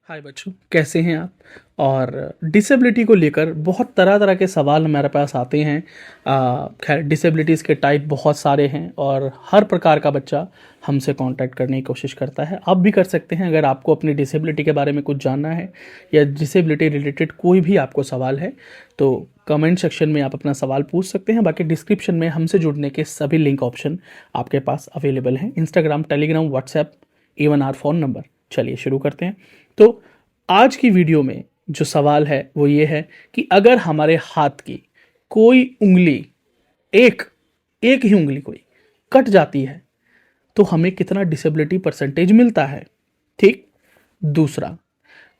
हाय बच्चों, कैसे हैं आप। और डिसेबिलिटी को लेकर बहुत तरह तरह के सवाल हमारे पास आते हैं। खैर, डिसेबिलिटीज़ के टाइप बहुत सारे हैं और हर प्रकार का बच्चा हमसे कांटेक्ट करने की कोशिश करता है। आप भी कर सकते हैं अगर आपको अपनी डिसेबिलिटी के बारे में कुछ जानना है या डिसेबिलिटी रिलेटेड कोई भी आपको सवाल है तो कमेंट सेक्शन में आप अपना सवाल पूछ सकते हैं। बाकी डिस्क्रिप्शन में हमसे जुड़ने के सभी लिंक ऑप्शन आपके पास अवेलेबल हैं, Instagram, Telegram, WhatsApp, even our phone number. चलिए शुरू करते हैं। तो आज की वीडियो में जो सवाल है वो ये है कि अगर हमारे हाथ की कोई उंगली एक एक ही उंगली कोई कट जाती है तो हमें कितना डिसेबिलिटी परसेंटेज मिलता है। ठीक। दूसरा,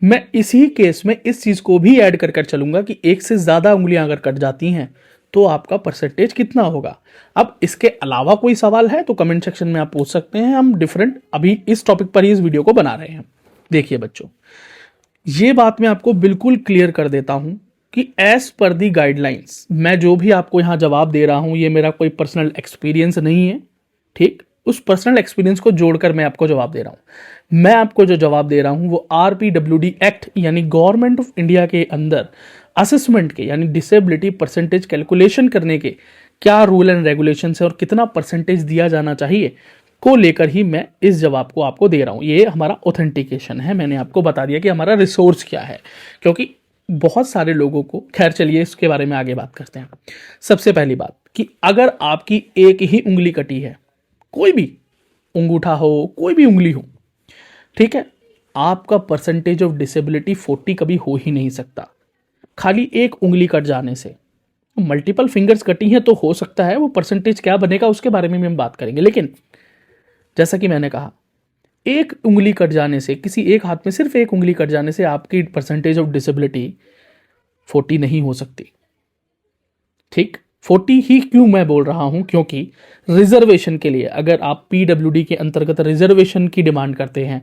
मैं इसी केस में इस चीज को भी ऐड कर चलूंगा कि एक से ज्यादा उंगलियां अगर कट जाती हैं तो आपका परसेंटेज कितना होगा। अब इसके अलावा कोई सवाल है तो कमेंट सेक्शन में आप पूछ सकते हैं। हम डिफरेंट अभी इस टॉपिक पर ही इस वीडियो को बना रहे हैं। देखिए बच्चों, ये बात मैं आपको बिल्कुल क्लियर कर देता हूं कि एज पर दी गाइडलाइंस मैं जो भी आपको यहां जवाब दे रहा हूं ये मेरा कोई पर्सनल एक्सपीरियंस नहीं है। ठीक। उस पर्सनल एक्सपीरियंस को जोड़कर मैं आपको जवाब दे रहा हूं। मैं आपको जो जवाब दे रहा हूं वो RPWD एक्ट यानी गवर्नमेंट ऑफ इंडिया के अंदर असेसमेंट के यानी डिसेबिलिटी परसेंटेज कैलकुलेशन करने के क्या रूल एंड रेगुलेशन है और कितना परसेंटेज दिया जाना चाहिए को लेकर ही मैं इस जवाब को आपको दे रहा हूं। ये हमारा ऑथेंटिकेशन है। मैंने आपको बता दिया कि हमारा रिसोर्स क्या है, क्योंकि बहुत सारे लोगों को, खैर चलिए इसके बारे में आगे बात करते हैं। सबसे पहली बात कि अगर आपकी एक ही उंगली कटी है, कोई भी अंगूठा हो, कोई भी उंगली हो, ठीक है, आपका परसेंटेज ऑफ डिसेबिलिटी 40 कभी हो ही नहीं सकता खाली एक उंगली कट जाने से। मल्टीपल फिंगर्स कटी हैं तो हो सकता है, वो परसेंटेज क्या बनेगा उसके बारे में भी हम बात करेंगे। लेकिन जैसा कि मैंने कहा, एक उंगली कट जाने से, किसी एक हाथ में सिर्फ एक उंगली कट जाने से आपकी परसेंटेज ऑफ डिसेबिलिटी 40 नहीं हो सकती। ठीक। 40 ही क्यों मैं बोल रहा हूं, क्योंकि रिजर्वेशन के लिए अगर आप PWD के अंतर्गत रिजर्वेशन की डिमांड करते हैं,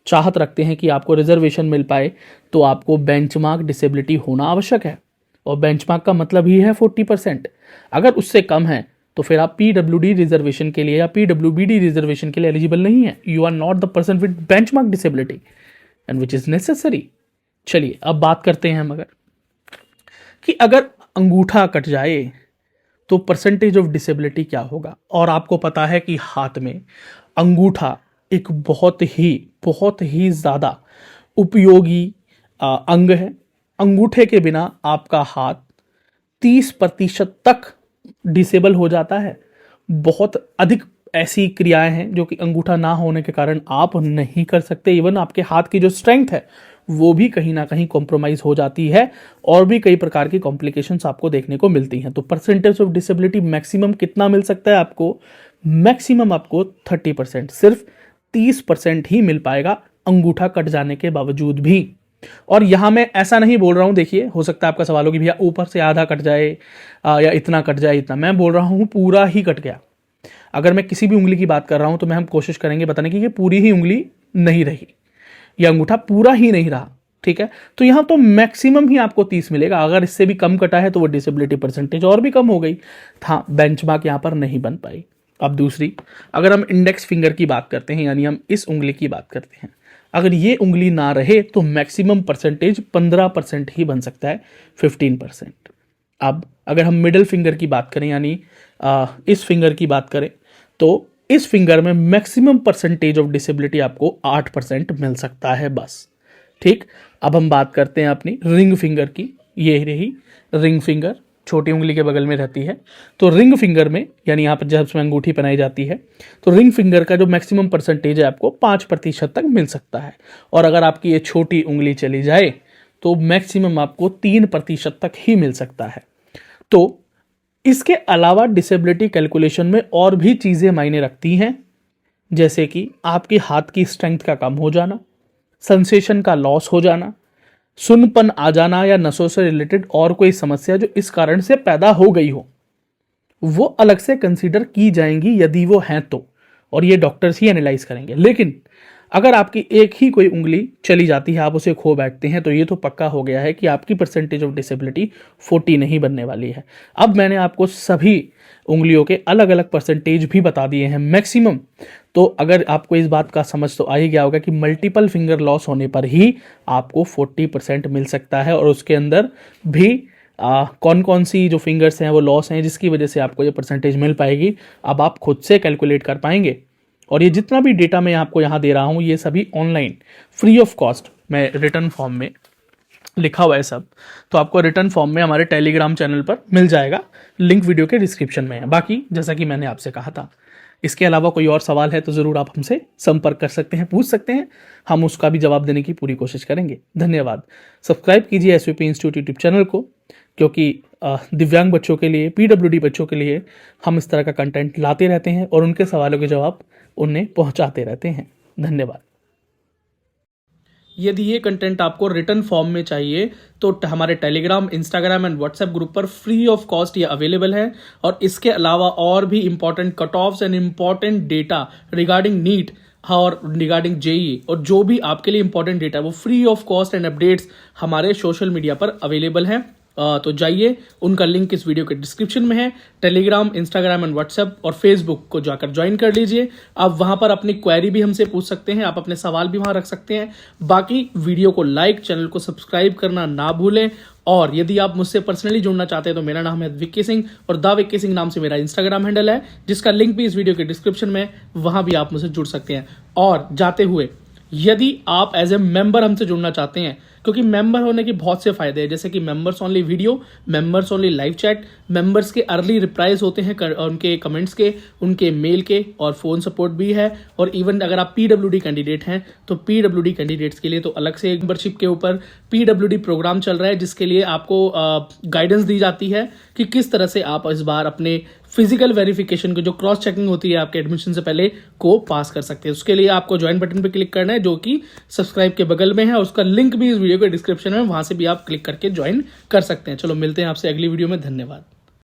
चाहत रखते हैं कि आपको रिजर्वेशन मिल पाए, तो आपको बेंचमार्क डिसेबिलिटी होना आवश्यक है। और बेंचमार्क का मतलब ही है 40%। अगर उससे कम है तो फिर आप PWD रिजर्वेशन के लिए या PWBD रिजर्वेशन के लिए एलिजिबल नहीं है। You are not the person with benchmark disability and which is necessary. चलिए अब बात करते हैं हम कि अगर अंगूठा कट जाए तो परसेंटेज ऑफ डिसेबिलिटी क्या होगा। और आपको पता है कि हाथ में अंगूठा एक बहुत ही ज्यादा उपयोगी अंग है। अंगूठे के बिना आपका हाथ 30% तक डिसेबल हो जाता है। बहुत अधिक ऐसी क्रियाएं हैं जो कि अंगूठा ना होने के कारण आप नहीं कर सकते। इवन आपके हाथ की जो स्ट्रेंथ है वो भी कहीं ना कहीं कॉम्प्रोमाइज हो जाती है और भी कई प्रकार की कॉम्प्लिकेशंस आपको देखने को मिलती हैं। तो परसेंटेज ऑफ डिसेबिलिटी मैक्सिमम कितना मिल सकता है आपको? मैक्सिमम आपको 30%, सिर्फ 30% ही मिल पाएगा अंगूठा कट जाने के बावजूद भी। और यहां मैं ऐसा नहीं बोल रहा हूं, देखिए हो सकता है आपका सवाल हो कि भैया ऊपर से आधा कट जाए या इतना कट जाए इतना। मैं बोल रहा हूं पूरा ही कट गया। अगर मैं किसी भी उंगली की बात कर रहा हूं तो हम कोशिश करेंगे बताने की ये पूरी ही उंगली नहीं रही या अंगूठा पूरा ही नहीं रहा। ठीक है, तो यहां तो मैक्सिमम ही आपको 30 मिलेगा। अगर इससे भी कम कटा है तो वो डिसेबिलिटी परसेंटेज और भी कम हो गई। था बेंचमार्क यहां पर नहीं बन पाई। अब दूसरी, अगर हम इंडेक्स फिंगर की बात करते हैं यानी हम इस उंगली की बात करते हैं, अगर ये उंगली ना रहे तो मैक्सिमम परसेंटेज 15% ही बन सकता है, 15%। अब अगर हम मिडिल फिंगर की बात करें यानी इस फिंगर की बात करें तो इस फिंगर में मैक्सिमम परसेंटेज ऑफ डिसेबिलिटी आपको 8% मिल सकता है बस। ठीक। अब हम बात करते हैं अपनी रिंग फिंगर की। ये रही रिंग फिंगर, छोटी उंगली के बगल में रहती है। तो रिंग फिंगर में यानी यहाँ पर जब उसमें अंगूठी पहनाई जाती है तो रिंग फिंगर का जो मैक्सिमम परसेंटेज है आपको 5% तक मिल सकता है। और अगर आपकी ये छोटी उंगली चली जाए तो मैक्सिमम आपको 3% तक ही मिल सकता है। तो इसके अलावा डिसेबिलिटी कैलकुलेशन में और भी चीजें मायने रखती हैं, जैसे कि आपके हाथ की स्ट्रेंथ का कम हो जाना, सेंसेशन का लॉस हो जाना, सुनपन आ जाना या नसों से रिलेटेड और कोई समस्या जो इस कारण से पैदा हो गई हो, वो अलग से कंसीडर की जाएंगी यदि वो हैं तो, और ये डॉक्टर्स ही एनालाइज करेंगे। लेकिन अगर आपकी एक ही कोई उंगली चली जाती है, आप उसे खो बैठते हैं, तो ये तो पक्का हो गया है कि आपकी परसेंटेज ऑफ डिसेबिलिटी 40 नहीं बनने वाली है। अब मैंने आपको सभी उंगलियों के अलग अलग परसेंटेज भी बता दिए हैं मैक्सिमम। तो अगर आपको इस बात का समझ तो आ ही गया होगा कि मल्टीपल फिंगर लॉस होने पर ही आपको 40% मिल सकता है, और उसके अंदर भी कौन कौन सी जो फिंगर्स हैं वो लॉस हैं जिसकी वजह से आपको ये परसेंटेज मिल पाएगी, अब आप खुद से कैलकुलेट कर पाएंगे। और ये जितना भी डेटा मैं आपको यहाँ दे रहा हूँ ये सभी ऑनलाइन फ्री ऑफ कॉस्ट मैं रिटर्न फॉर्म में लिखा हुआ है सब, तो आपको रिटर्न फॉर्म में हमारे टेलीग्राम चैनल पर मिल जाएगा, लिंक वीडियो के डिस्क्रिप्शन में है। बाकी जैसा कि मैंने आपसे कहा था, इसके अलावा कोई और सवाल है तो ज़रूर आप हमसे संपर्क कर सकते हैं, पूछ सकते हैं, हम उसका भी जवाब देने की पूरी कोशिश करेंगे। धन्यवाद। सब्सक्राइब कीजिए एसवीपी इंस्टीट्यूट यूट्यूब चैनल को, क्योंकि दिव्यांग बच्चों के लिए, पीडब्ल्यूडी बच्चों के लिए हम इस तरह का कंटेंट लाते रहते हैं और उनके सवालों के जवाब उन्हें पहुंचाते रहते हैं। धन्यवाद। यदि ये कंटेंट आपको रिटर्न फॉर्म में चाहिए तो हमारे Telegram, Instagram and WhatsApp group पर फ्री ऑफ कॉस्ट ये अवेलेबल है। और इसके अलावा और भी important cut offs and important data regarding NEET और रिगार्डिंग जेई और जो भी आपके लिए इंपॉर्टेंट डेटा वो free of cost and updates हमारे सोशल मीडिया पर अवेलेबल हैं। तो जाइए, उनका लिंक इस वीडियो के डिस्क्रिप्शन में है। टेलीग्राम, इंस्टाग्राम एंड व्हाट्सएप और फेसबुक को जाकर ज्वाइन कर लीजिए। आप वहां पर अपनी क्वेरी भी हमसे पूछ सकते हैं, आप अपने सवाल भी वहां रख सकते हैं। बाकी वीडियो को लाइक, चैनल को सब्सक्राइब करना ना भूलें। और यदि आप मुझसे पर्सनली जुड़ना चाहते हैं तो मेरा नाम है विक्की सिंह और द विक्की सिंह नाम से मेरा इंस्टाग्राम हैंडल है, जिसका लिंक भी इस वीडियो के डिस्क्रिप्शन में, वहां भी आप मुझसे जुड़ सकते हैं। और जाते हुए, यदि आप एज ए मेंबर हमसे जुड़ना चाहते हैं, क्योंकि मेंबर होने के बहुत से फायदे हैं, जैसे कि members only video, members only live chat, members के अर्ली रिप्लाईज होते हैं उनके कमेंट्स के, उनके मेल के, और फोन सपोर्ट भी है। और इवन अगर आप पीडब्ल्यूडी कैंडिडेट हैं तो पीडब्ल्यूडी कैंडिडेट्स के लिए तो अलग से मेंबरशिप के ऊपर पीडब्ल्यूडी प्रोग्राम चल रहा है, जिसके लिए आपको गाइडेंस दी जाती है कि किस तरह से आप इस बार अपने फिजिकल वेरिफिकेशन की जो क्रॉस चेकिंग होती है आपके एडमिशन से पहले को पास कर सकते हैं। उसके लिए आपको ज्वाइन बटन पे क्लिक करना है, जो कि सब्सक्राइब के बगल में है, और उसका लिंक भी इस वीडियो के डिस्क्रिप्शन में, वहां से भी आप क्लिक करके ज्वाइन कर सकते हैं। चलो मिलते हैं आपसे अगली वीडियो में। धन्यवाद।